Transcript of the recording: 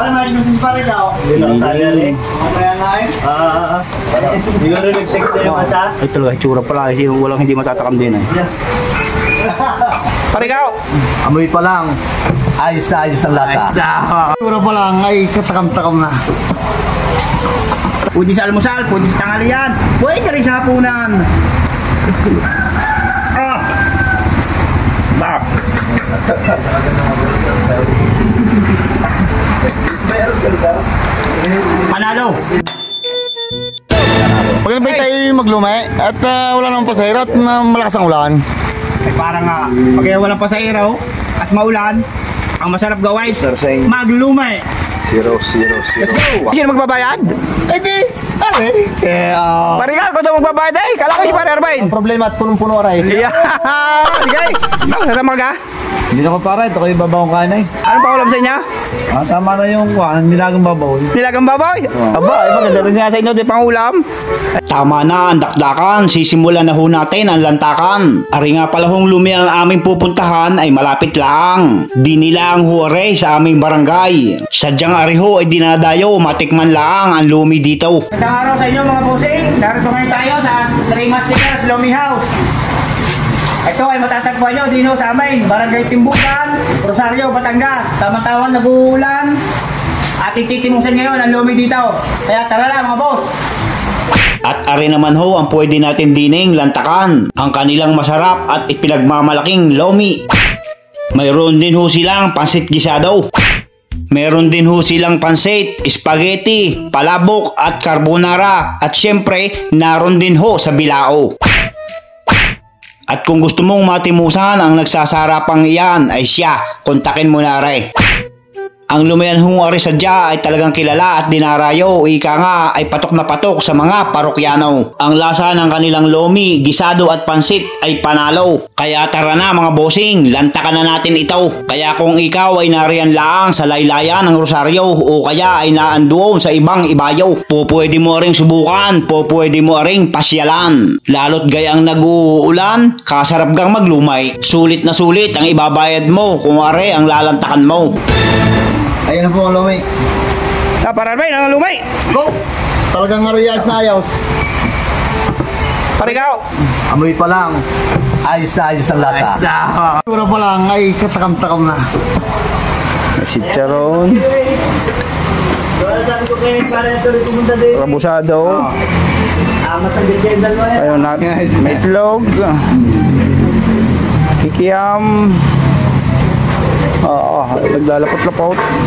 Para mahinusin pa rin ako. Hindi na kasali rin. Mamaya nga eh. Siguro nag-text na yung asa. Ay talaga, itsura pala. Walang hindi matatakam din eh. Parigaw! Amoy pa lang. Ayos na ayos ang lasa. Itsura pa lang ay katakam-takam na. Pwede sa almusal, pwede sa tanghalian, pwede rin sa hapunan. Bak! Panalo! Pag nabay tayo maglumay at wala namang pasahero at malakas ang ulan. Ay parang nga, pag walang pasahero at maulan, ang masarap gawin, maglumay. 0-0-0. Let's go! Sino magbabayad? Eh di, Parigaw, kung ito magbabayad eh, kala ko si Pare Arbain. ang problema at punong-puno aray. Yeah! Sige! Sasama ka? Hindi na ko para, ito kayo babawang kanay. Anong paulam sa inyo? Tama na yung nilagang babaw. Nilagang baboy? Aba, ay maganda rin nga sa inyo, di pangulam. Tama na ang dakdakan, sisimulan na ho natin ang lantakan. Ari nga pala hong lumi ang aming pupuntahan ay malapit lang. Di nila ang huware sa aming barangay. Sadyang ari ho ay dinadayo, matikman lang ang lumi dito. Magandang araw sa inyo mga bossing. Narito ngayon tayo sa Rimas Stickers Lumi House. Ito ay matatagpuan nyo dino sa amin, Barangay Timbukan, Rosario, Batangas. Tama-tawan nag-uulan at ititimusan ngayon ang lumi dito. Kaya tara na mga boss! At ari naman ho ang pwede natin dining lantakan, ang kanilang masarap at ipinagmamalaking lomi. Mayroon din ho silang pansit gisado. Meron din ho silang pansit, spaghetti, palabok at carbonara. At syempre, naroon din ho sa bilao. At kung gusto mong matimusan ang nagsasarapang iyan ay siya, kontakin mo na re. Ang lumayan hong ari sadya ay talagang kilala at dinarayo, ika nga ay patok na patok sa mga parokyano. Ang lasa ng kanilang lomi, gisado at pansit ay panalo. Kaya tara na mga bossing, lantakan na natin ito. Kaya kung ikaw ay nariyan lang sa laylayan ng Rosario o kaya ay naandoon sa ibang ibayaw, pwede mo ring subukan, pwede mo ring pasyalan. Lalo't gayang nag-uulan, kasarap gang maglumay. Sulit na sulit ang ibabayad mo kung are ang lalantakan mo. Ayun na po ang lumay. Para ba ang lumay? Go! Talagang ayos na ayos. Parigaw! Amoy pa lang. Ayos na ayos ang lasa. Itsura pa lang ay katakam-takam na. Si Charon. Rabusado. Ayun na. May itlog. Kikiam. Oo, naglalapot-lapot.